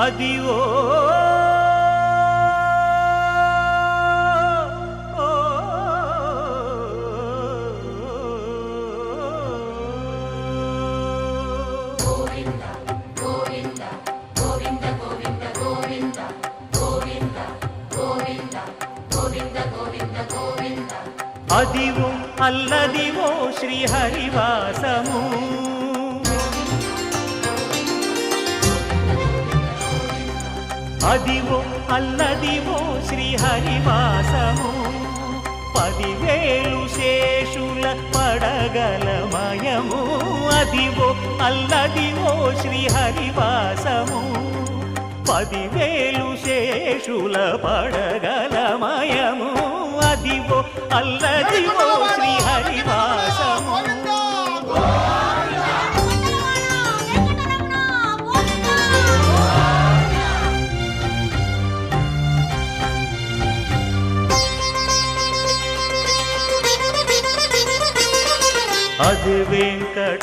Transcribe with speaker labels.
Speaker 1: అదివో అదివో అల్లదివో శ్రీహరివాసము అదివో అల్లదివో శ్రీహరివాసము 10,000 శేషుల పడగలమయము అదివో అల్లదివో శ్రీహరివాసము 10,000 శేషుల పడగలమయము అదివో అల్లదివో శ్రీహరివాసము అది వెంకటాచలమఖిలో